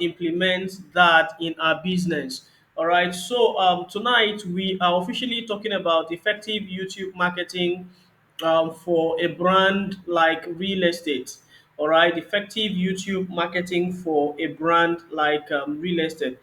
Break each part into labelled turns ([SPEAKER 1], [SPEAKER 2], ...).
[SPEAKER 1] implement that in our business. All right. So tonight we are officially talking about effective YouTube marketing for a brand like real estate. All right, effective YouTube marketing for a brand like real estate.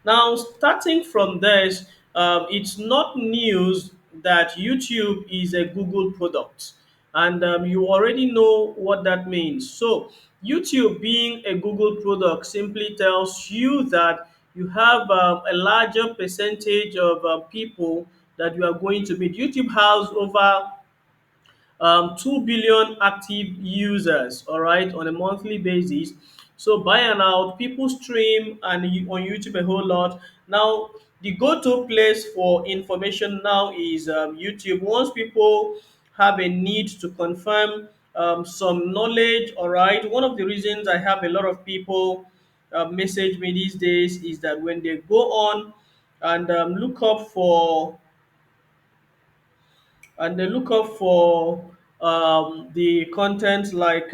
[SPEAKER 1] Now, starting from this, it's not news that YouTube is a Google product, and you already know what that means. So, YouTube being a Google product simply tells you that you have a larger percentage of people that you are going to meet. YouTube has over 2 billion active users, all right, on a monthly basis. So by and out, people stream on YouTube a whole lot. Now, the go-to place for information now is YouTube. Once people have a need to confirm some knowledge, all right, one of the reasons I have a lot of people message me these days is that when they go on and look up for the content like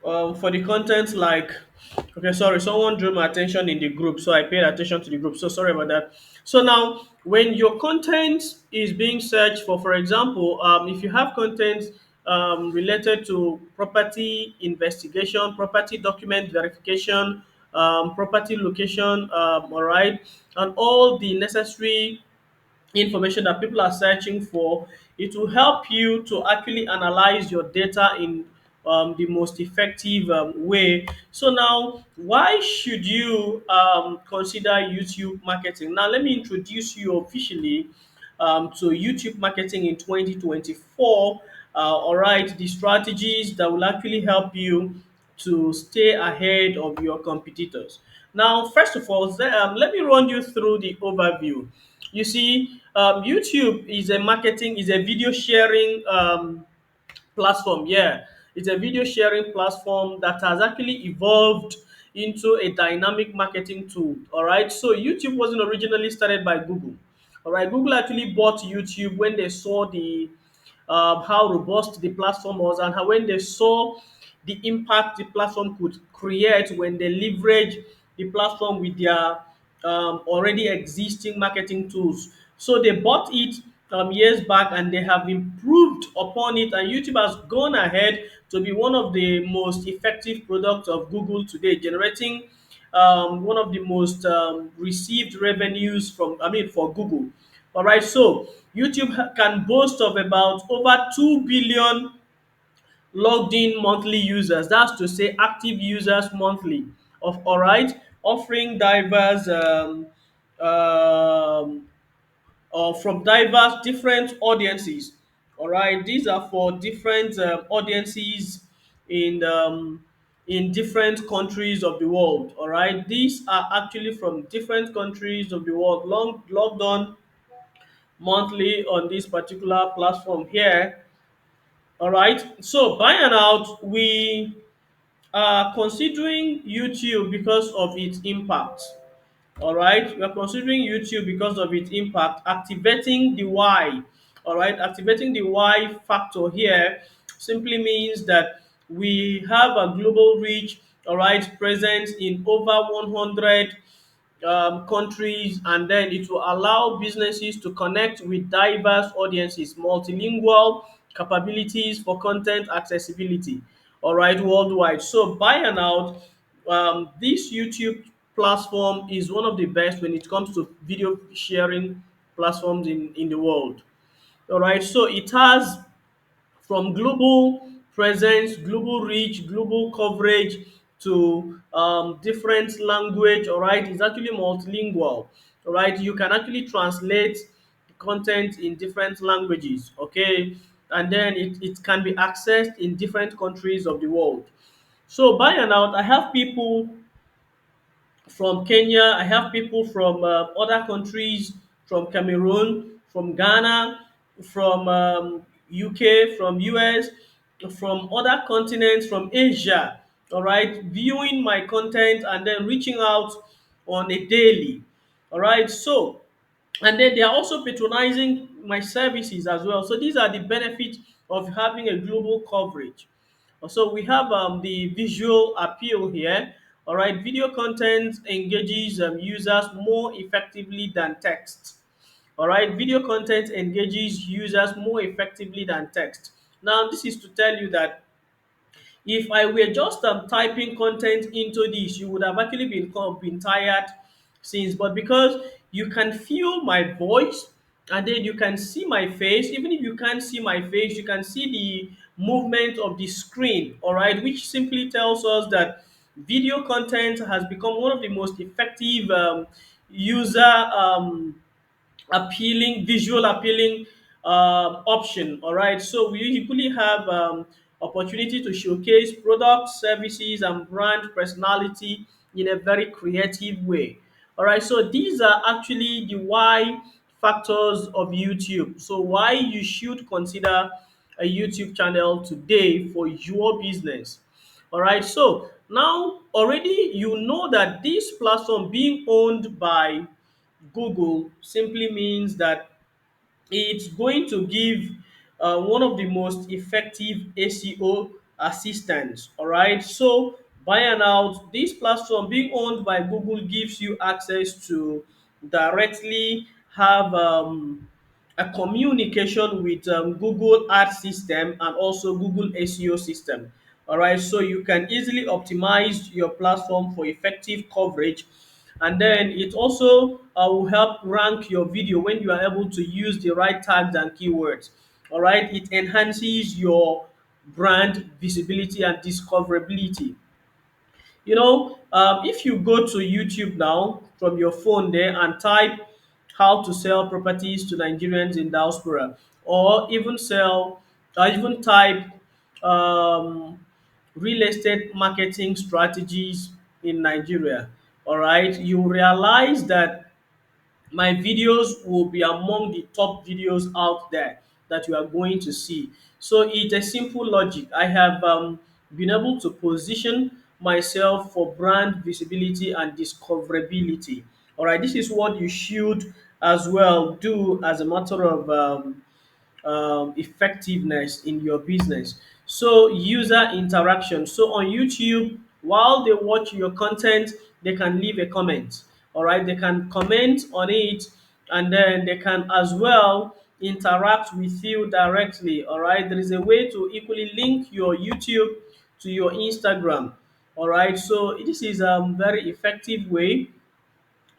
[SPEAKER 1] for the content like okay, sorry, someone drew my attention in the group, so I paid attention to the group, so sorry about that. So now when your content is being searched for example, if you have content related to property investigation, property document verification, property location, all right, and all the necessary information that people are searching for, it will help you to actually analyze your data in the most effective way. So now, why should you consider YouTube marketing? Now, let me introduce you officially to YouTube marketing in 2024. All right, the strategies that will actually help you to stay ahead of your competitors. Now, first of all, let me run you through the overview. You see, YouTube is a video sharing platform. Yeah, it's a video sharing platform that has actually evolved into a dynamic marketing tool. All right, so YouTube wasn't originally started by Google. All right, Google actually bought YouTube when they saw the how robust the platform was, and how when they saw the impact the platform could create when they leverage the platform with their already existing marketing tools. So they bought it years back, and they have improved upon it, and YouTube has gone ahead to be one of the most effective products of Google today, generating one of the most received revenues from, I mean, for Google. All right, so YouTube can boast of about over 2 billion logged in monthly users. That's to say, active users monthly. Of all right, offering diverse um, from diverse different audiences. All right, these are for different audiences in different countries of the world. All right, these are actually from different countries of the world, long logged on monthly on this particular platform here. All right, so by and out, we are considering YouTube because of its impact. All right, we are considering YouTube because of its impact, activating the why. All right, activating the why factor here simply means that we have a global reach, all right, presence in over 100 countries, and then it will allow businesses to connect with diverse audiences, multilingual capabilities for content accessibility, all right, worldwide. So by and out, this YouTube platform is one of the best when it comes to video sharing platforms in the world. All right, so it has from global presence, global reach, global coverage to different language. All right, it's actually multilingual. All right, you can actually translate the content in different languages. Okay, and then it can be accessed in different countries of the world. So by and out, I have people from Kenya. I have people from other countries, from Cameroon, from Ghana, from UK, from US, from other continents, from Asia. All right, viewing my content and then reaching out on a daily. All right, so and then they are also patronizing my services as well. So these are the benefits of having a global coverage. Also, we have the visual appeal here. All right, video content engages users more effectively than text. All right, video content engages users more effectively than text. Now, this is to tell you that if I were just typing content into this, you would have actually been tired since. But because you can feel my voice and then you can see my face, even if you can't see my face, you can see the movement of the screen. All right, which simply tells us that video content has become one of the most effective user appealing, visual appealing option. All right, so we usually have opportunity to showcase products, services, and brand personality in a very creative way. All right, so these are actually the why factors of YouTube. So why you should consider a YouTube channel today for your business. All right, so now already you know that this platform being owned by Google simply means that it's going to give one of the most effective SEO assistants. All right. So by and out, this platform being owned by Google gives you access to directly have a communication with Google Ad system and also Google SEO system. All right. So you can easily optimize your platform for effective coverage, and then it also will help rank your video when you are able to use the right tags and keywords. All right, it enhances your brand visibility and discoverability. If you go to YouTube now from your phone there and type how to sell properties to Nigerians in diaspora, or even type um, real estate marketing strategies in Nigeria, all right, you realize that my videos will be among the top videos out there that you are going to see. So it's a simple logic. I have been able to position myself for brand visibility and discoverability. All right, this is what you should as well do as a matter of effectiveness in your business. So, user interaction. So, on YouTube, while they watch your content, they can leave a comment. All right, they can comment on it, and then they can as well interact with you directly. All right, there is a way to equally link your YouTube to your Instagram. All right, so this is a very effective way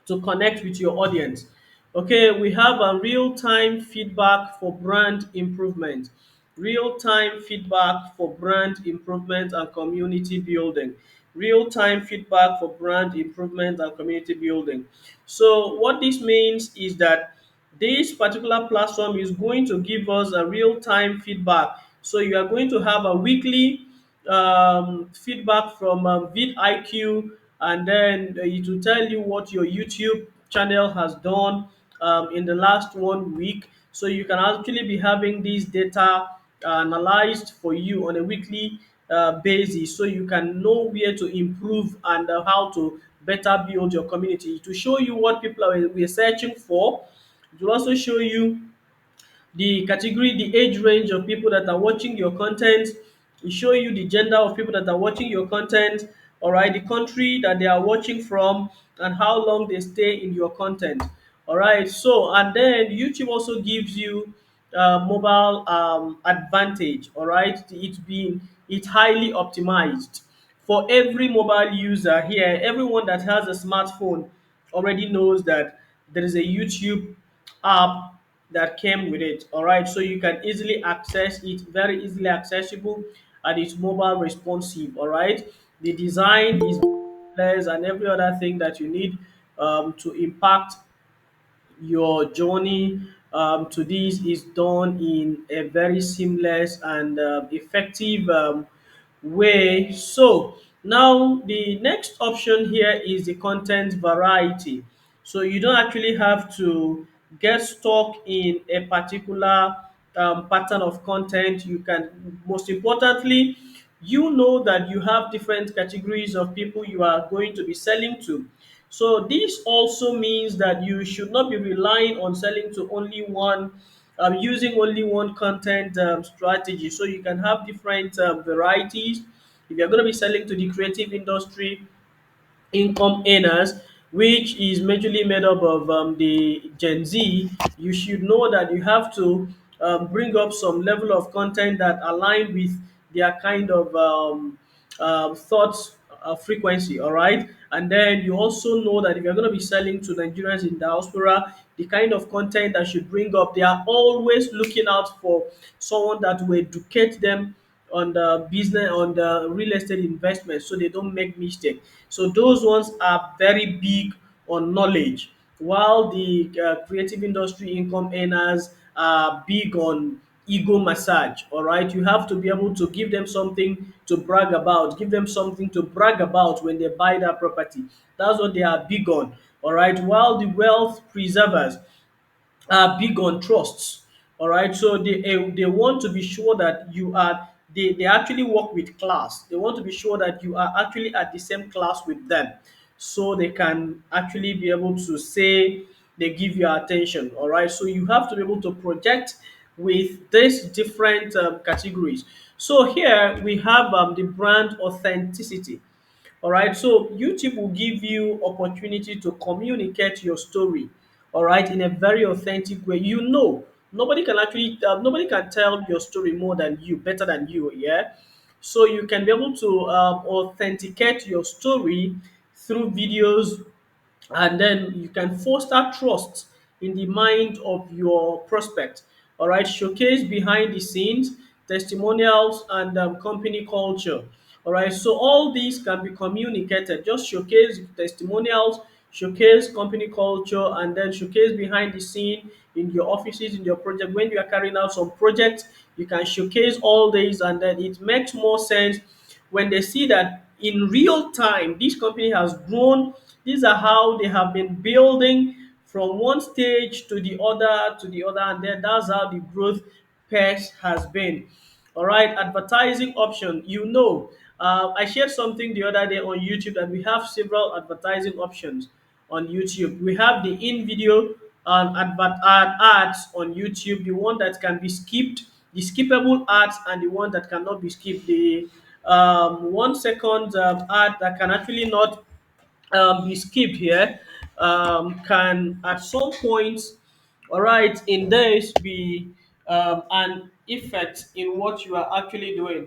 [SPEAKER 1] to connect with your audience. Okay, we have a real-time feedback for brand improvement. Real-time feedback for brand improvement and community building. Real-time feedback for brand improvement and community building. So what this means is that this particular platform is going to give us a real-time feedback. So you are going to have a weekly feedback from vidIQ, and then it will tell you what your YouTube channel has done in the last 1 week. So you can actually be having these data analyzed for you on a weekly basis, so you can know where to improve and how to better build your community. To show you what people are we're searching for, it will also show you the category, the age range of people that are watching your content. It show you the gender of people that are watching your content, all right, the country that they are watching from, and how long they stay in your content. All right, so and then YouTube also gives you mobile advantage. All right, it's highly optimized for every mobile user here. Everyone that has a smartphone already knows that there is a YouTube app that came with it. All right, so you can easily access it, very easily accessible, and it's mobile responsive. All right, the design is less and every other thing that you need to impact your journey to this is done in a very seamless and effective way. So now the next option here is the content variety. So you don't actually have to get stuck in a particular pattern of content. You can, most importantly, you know that you have different categories of people you are going to be selling to. So this also means that you should not be relying on selling to only one using only one content strategy. So you can have different varieties. If you're going to be selling to the creative industry, income earners, which is majorly made up of the Gen Z, you should know that you have to bring up some level of content that align with their kind of thoughts frequency. All right, and then you also know that if you're going to be selling to Nigerians in diaspora, the kind of content that should bring up, they are always looking out for someone that will educate them on the business, on the real estate investment, so they don't make mistake. So those ones are very big on knowledge, while the creative industry income earners are big on ego massage. All right, you have to be able to give them something to brag about, give them something to brag about when they buy that property. That's what they are big on. All right, while the wealth preservers are big on trusts. All right, so they want to be sure that you are, they actually work with class. They want to be sure that you are actually at the same class with them, so they can actually be able to say they give you attention. All right, so you have to be able to project with these different categories. So here we have the brand authenticity. All right, so YouTube will give you opportunity to communicate your story, all right, in a very authentic way. You know, nobody can actually nobody can tell your story more than you, better than you. Yeah, so you can be able to authenticate your story through videos, and then you can foster trust in the mind of your prospect. All right, showcase behind the scenes, testimonials, and company culture. All right, so all these can be communicated. Just showcase testimonials, showcase company culture, and then showcase behind the scene in your offices, in your project. When you are carrying out some projects, you can showcase all these, and then it makes more sense when they see that in real time this company has grown. These are how they have been building from one stage to the other, to the other, and then that's how the growth pace has been. All right, advertising option. I shared something the other day on YouTube that we have several advertising options on YouTube. We have the in video ads on YouTube, the one that can be skipped, the skippable ads, and the one that cannot be skipped. The 1 second ad that can actually not be skipped here can at some point, all right, in this be an effect in what you are actually doing.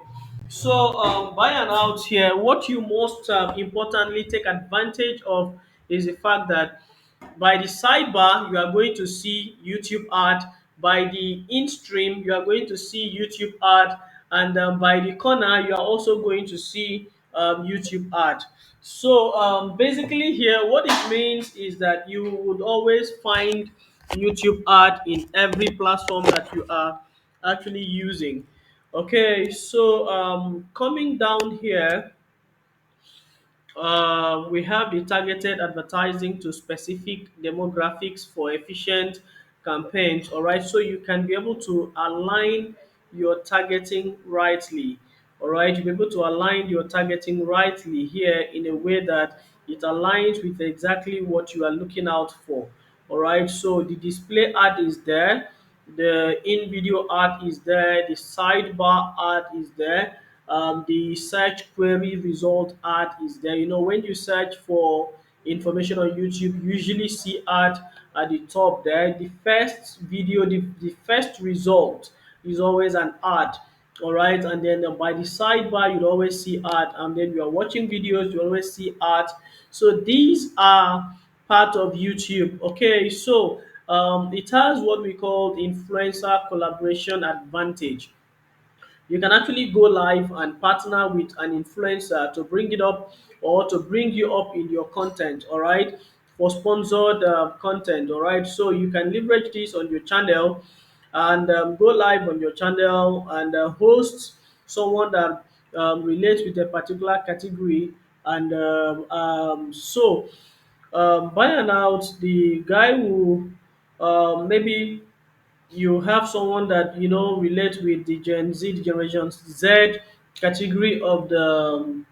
[SPEAKER 1] So by and out here, what you most importantly take advantage of is the fact that by the sidebar, you are going to see YouTube ad. By the in stream, you are going to see YouTube ad. And by the corner, you are also going to see YouTube ad. So basically, here, what it means is that you would always find YouTube ad in every platform that you are actually using. Okay, so coming down here, we have the targeted advertising to specific demographics for efficient campaigns. All right, so you can be able to align your targeting rightly. All right, you'll be able to align your targeting rightly here in a way that it aligns with exactly what you are looking out for. All right, so the display ad is there, the in video ad is there, the sidebar ad is there, the search query result ad is there. When you search for information on YouTube, you usually see ad at the top there. The first video, the first result is always an ad. All right, and then by the sidebar, you'll always see ad, and then you are watching videos, you always see ad. So these are part of YouTube. Okay, so it has what we call influencer collaboration advantage. You can actually go live and partner with an influencer to bring it up, or to bring you up in your content. All right, for sponsored content. All right, so you can leverage this on your channel and go live on your channel and host someone that relates with a particular category. And by and out, the guy who maybe you have someone that relates with the Gen Z, the Generation Z category of the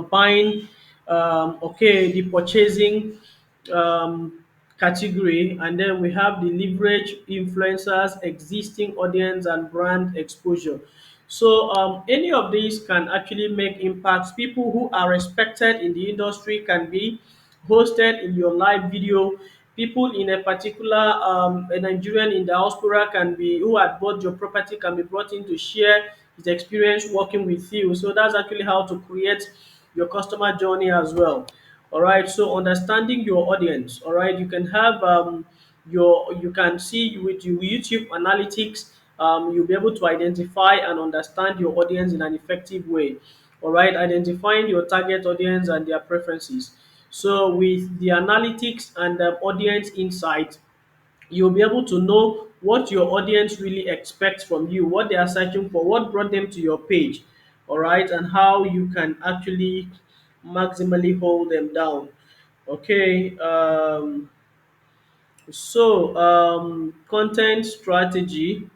[SPEAKER 1] buying, okay, the purchasing category, and then we have the leverage influencers, existing audience, and brand exposure. So any of these can actually make impacts. People who are respected in the industry can be hosted in your live video. People in a particular a Nigerian in diaspora can be who had bought your property can be brought in to share his experience working with you. So that's actually how to create your customer journey as well. All right. So understanding your audience. All right. You can have you can see with your YouTube analytics. You'll be able to identify and understand your audience in an effective way. All right. Identifying your target audience and their preferences. So with the analytics and the audience insight, you'll be able to know what your audience really expects from you, what they are searching for, what brought them to your page, all right, and how you can actually maximally hold them down. Okay, content strategy.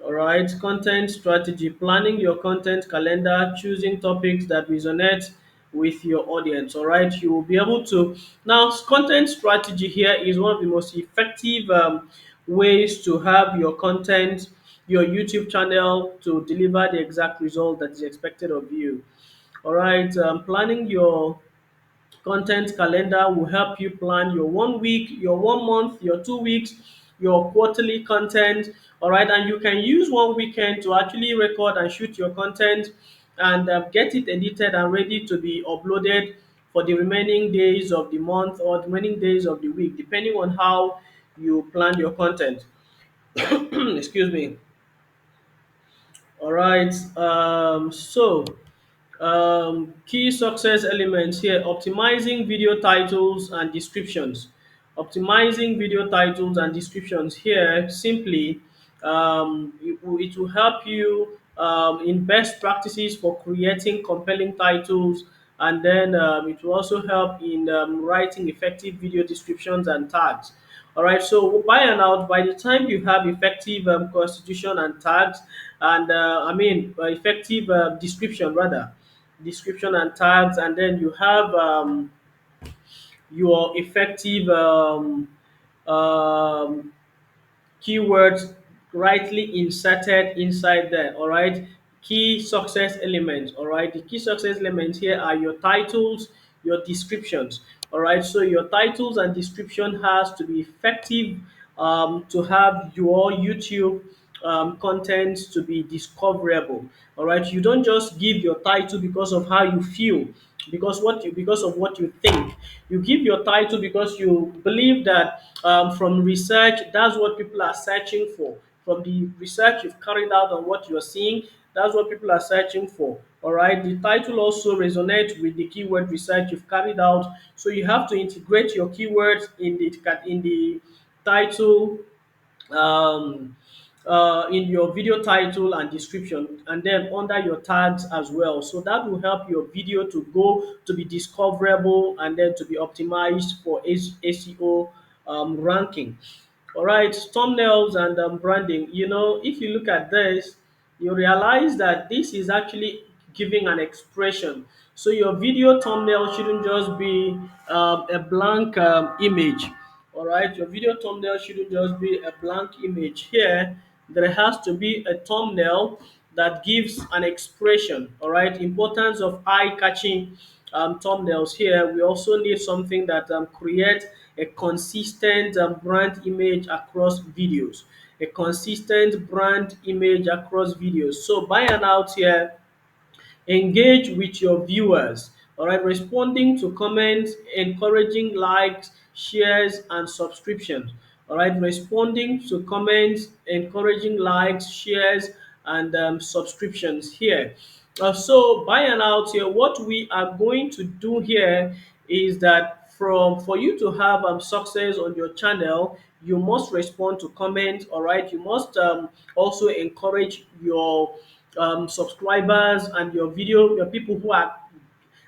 [SPEAKER 1] All right, content strategy, planning your content calendar, choosing topics that resonate with your audience. All right, you will be able to now. Content strategy here is one of the most effective ways to have your content, your YouTube channel to deliver the exact result that is expected of you. All right, planning your content calendar will help you plan your 1 week, your 1 month, your 2 weeks, your quarterly content. All right, and you can use one weekend to actually record and shoot your content and get it edited and ready to be uploaded for the remaining days of the month or the remaining days of the week, depending on how you plan your content. Excuse me. All right. Key success elements here: optimizing video titles and descriptions. Optimizing video titles and descriptions here simply it will help you in best practices for creating compelling titles, and then it will also help in writing effective video descriptions and tags. All right, so by and out, by the time you have effective constitution and tags, and effective description rather, description and tags, and then you have your effective um, keywords rightly inserted inside there. All right, key success elements. All right, the key success elements here are your titles, your descriptions. All right, so your titles and description has to be effective to have your YouTube content to be discoverable. All right, you don't just give your title because of how you feel, because of what you think. You give your title because you believe that from research, that's what people are searching for. From the research you've carried out on what you're seeing, that's what people are searching for. All right, the title also resonates with the keyword research you've carried out, so you have to integrate your keywords in the title, um, in your video title and description, and then under your tags as well. So that will help your video to go to be discoverable and then to be optimized for SEO ranking. All right, thumbnails and branding. You know, if you look at this, you realize that this is actually giving an expression. So your video thumbnail shouldn't just be a blank image. All right, your video thumbnail shouldn't just be a blank image. Here, there has to be a thumbnail that gives an expression. All right, importance of eye-catching thumbnails. Here, we also need something that creates a consistent brand image across videos. A consistent brand image across videos. So by and out here, engage with your viewers. All right, responding to comments, encouraging likes, shares, and subscriptions. All right, responding to comments, encouraging likes, shares, and subscriptions here. So by and out here, what we are going to do here is that for you to have success on your channel, you must respond to comments. All right, you must also encourage your subscribers and your people who are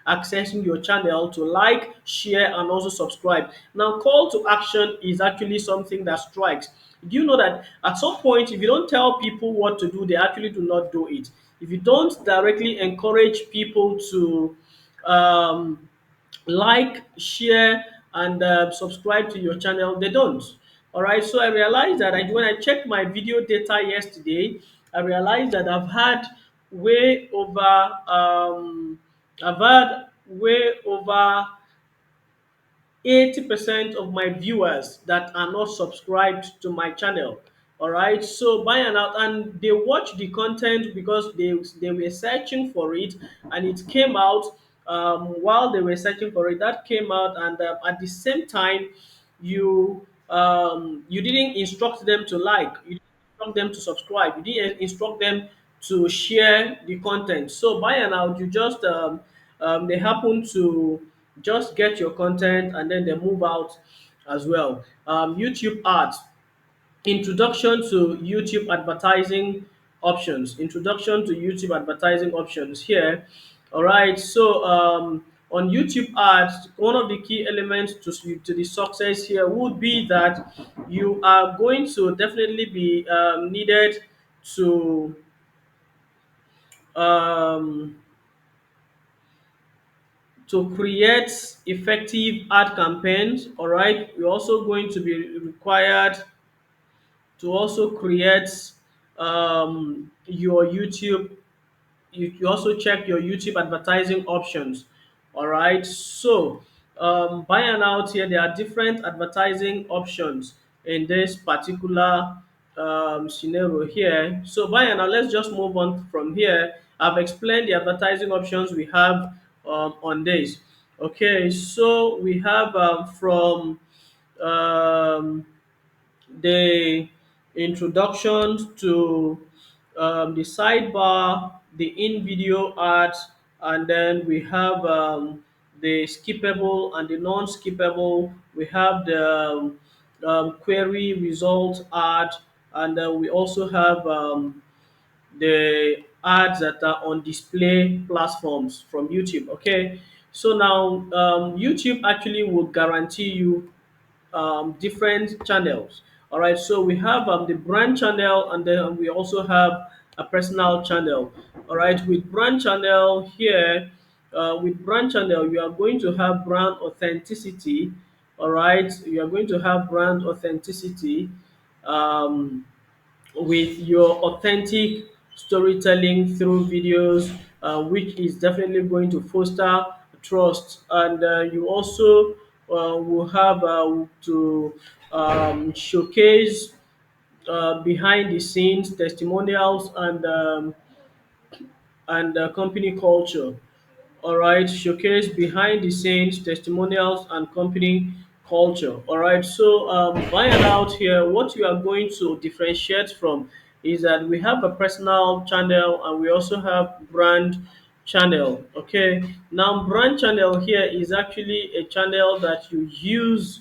[SPEAKER 1] accessing your channel to like, share, and also subscribe. Now, call to action is actually something that strikes. Do you know that at some point, if you don't tell people what to do, they actually do not do it? If you don't directly encourage people to um, like, share, and subscribe to your channel, they don't. All right, so I realized that when I checked my video data yesterday, I realized that way over I've had way over 80% of my viewers that are not subscribed to my channel. All right, so by and out, and they watch the content because they were searching for it, and it came out while they were searching for it. That came out, and at the same time, you didn't instruct them to like, you didn't instruct them to subscribe, you didn't instruct them to share the content. So by and out, you just they happen to just get your content and then they move out as well. YouTube ads, introduction to YouTube advertising options. Introduction to YouTube advertising options here. All right. So on YouTube ads, one of the key elements to the success here would be that you are going to definitely be needed to um, create effective ad campaigns. All right, you're also going to be required to also create your YouTube. You also check your YouTube advertising options. All right, so by and out here, there are different advertising options in this particular scenario here. So by and out, let's just move on from here. I've explained the advertising options we have on this. Okay, so we have from um, the introductions to the sidebar, the in-video ads, and then we have the skippable and the non-skippable. We have the query result ad, and then we also have the ads that are on display platforms from YouTube. Okay, so now YouTube actually will guarantee you different channels. All right, so we have the brand channel, and then we also have a personal channel. All right, with brand channel here, with brand channel, you are going to have brand authenticity. All right, you are going to have brand authenticity. Um, with your authentic storytelling through videos, which is definitely going to foster trust. And you also will have to showcase behind the scenes testimonials and company culture. All right, showcase behind the scenes testimonials and company culture. All right, so by and out here, what you are going to differentiate from is that we have a personal channel and we also have brand channel. Okay, now brand channel here is actually a channel that you use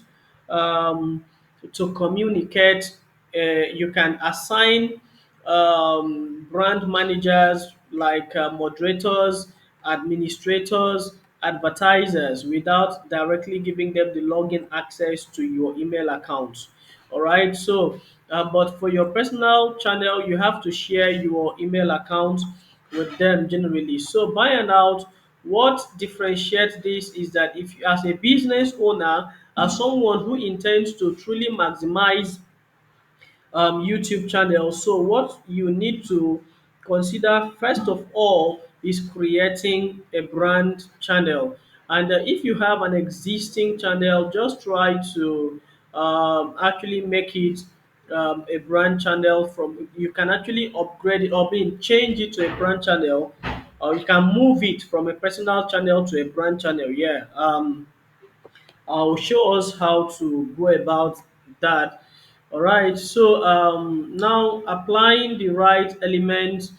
[SPEAKER 1] to communicate. You can assign brand managers like moderators, administrators, advertisers without directly giving them the login access to your email accounts. All right, so but for your personal channel, you have to share your email account with them generally. So by and out, what differentiates this is that if you, as a business owner, as someone who intends to truly maximize YouTube channel. So what you need to consider first of all is creating a brand channel. And if you have an existing channel, just try to actually make it a brand channel. From you can actually upgrade it or being change it to a brand channel, or you can move it from a personal channel to a brand channel. Yeah. I'll show us how to go about that. All right. So now applying the right elements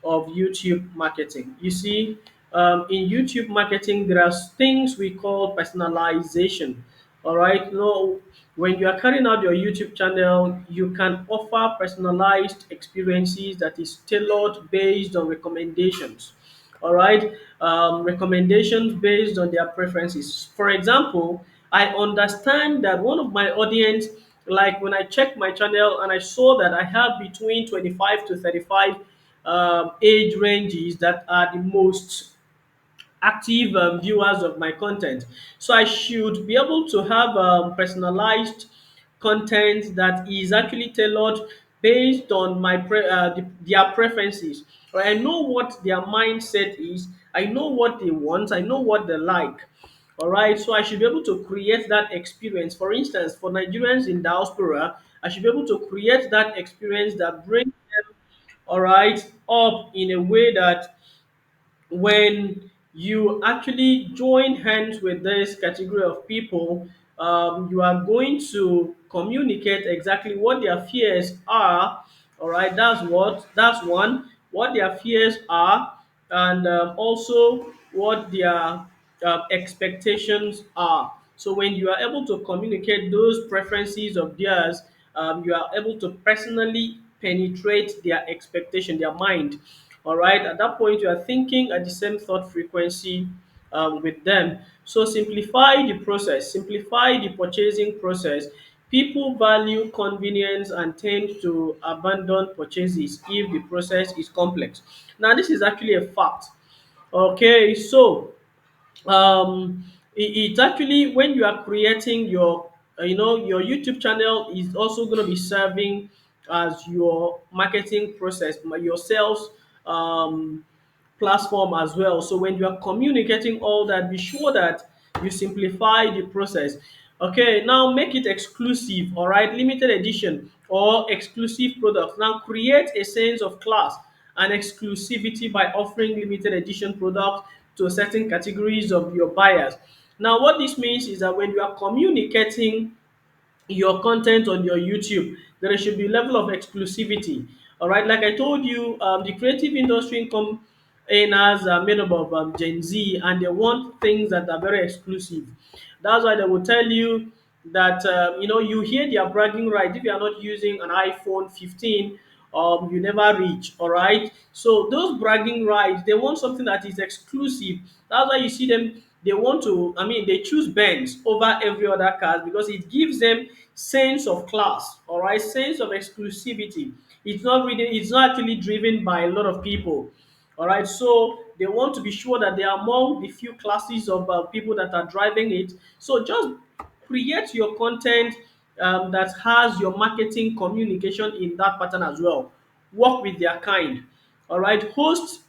[SPEAKER 1] of YouTube marketing. You see, in YouTube marketing, there are things we call personalization. All right. No, when you are carrying out your YouTube channel, you can offer personalized experiences that is tailored based on recommendations. All right, recommendations based on their preferences. For example, I understand that one of my audience, like when I checked my channel and I saw that I have between 25 to 35 age ranges that are the most active viewers of my content. So I should be able to have personalized content that is actually tailored based on their preferences. Right? I know what their mindset is. I know what they want. I know what they like. All right, so I should be able to create that experience. For instance, for Nigerians in diaspora, I should be able to create that experience that brings them, all right, up in a way that when you actually join hands with this category of people, you are going to communicate exactly what their fears are. All right, that's one. What their fears are, and also what their expectations are. So when you are able to communicate those preferences of theirs, you are able to personally penetrate their expectation, their mind. All right, at that point, you are thinking at the same thought frequency with them. So simplify the process, simplify the purchasing process. People value convenience and tend to abandon purchases if the process is complex. Now, this is actually a fact. Okay, so it's actually when you are creating your your YouTube channel is also going to be serving as your marketing process, your sales um platform as well. So when you are communicating all that, be sure that you simplify the process. Okay, now make it exclusive, all right, limited edition or exclusive products. Now create a sense of class and exclusivity by offering limited edition products to certain categories of your buyers. Now, what this means is that when you are communicating your content on your YouTube, there should be level of exclusivity. All right, like I told you, the creative industry income earners are made up of Gen Z, and they want things that are very exclusive. That's why they will tell you that you hear their bragging right. If you are not using an iPhone 15, you never reach. All right, so those bragging rights, they want something that is exclusive. That's why you see them, they want to, I mean, they choose Benz over every other car because it gives them sense of class, all right, sense of exclusivity. It's not actually driven by a lot of people. All right, so they want to be sure that they are among the few classes of people that are driving it. So just create your content that has your marketing communication in that pattern as well. Work with their kind. All right, host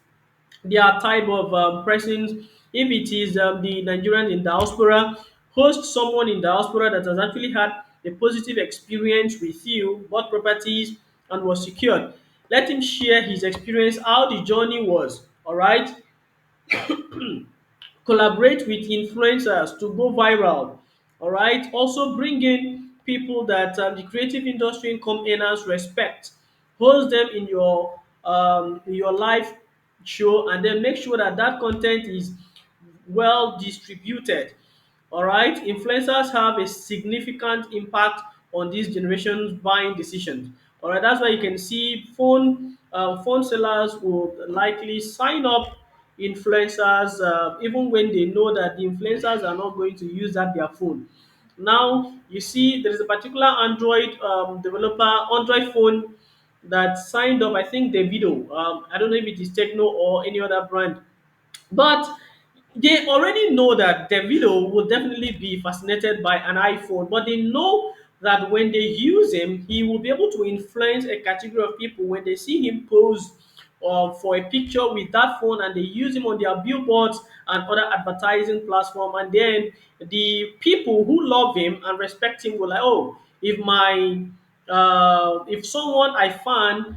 [SPEAKER 1] their type of persons. If it is the Nigerian in diaspora, host someone in diaspora that has actually had a positive experience with you, bought properties, and was secured. Let him share his experience, how the journey was. All right, collaborate with influencers to go viral. All right, also bring in people that the creative industry income earners respect. Host them in your live show, and then make sure that that content is well distributed. All right, influencers have a significant impact on this generation's buying decisions. All right, that's why you can see phone sellers will likely sign up influencers even when they know that the influencers are not going to use that their phone. Now you see there is a particular Android developer, Android phone that signed up. I think Davido. I don't know if it is Techno or any other brand, but they already know that Davido will definitely be fascinated by an iPhone, but they know that when they use him, he will be able to influence a category of people when they see him pose for a picture with that phone, and they use him on their billboards and other advertising platform. And then the people who love him and respect him will like, oh, if someone I fan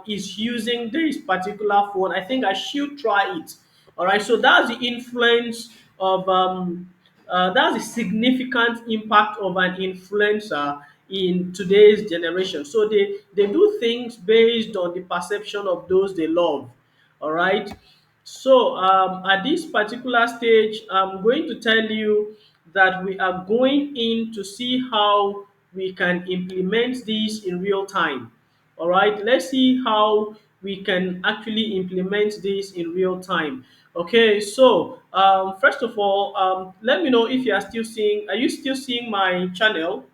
[SPEAKER 1] is using this particular phone, I think I should try it. All right, so that's the influence of that's the significant impact of an influencer in today's generation. So they do things based on the perception of those they love. All right, so at this particular stage, I'm going to tell you that we are going in to see how we can implement this in real time. All right, let's see how we can actually implement this in real time. Okay, so first of all, let me know if you are still seeing. Are you still seeing my channel?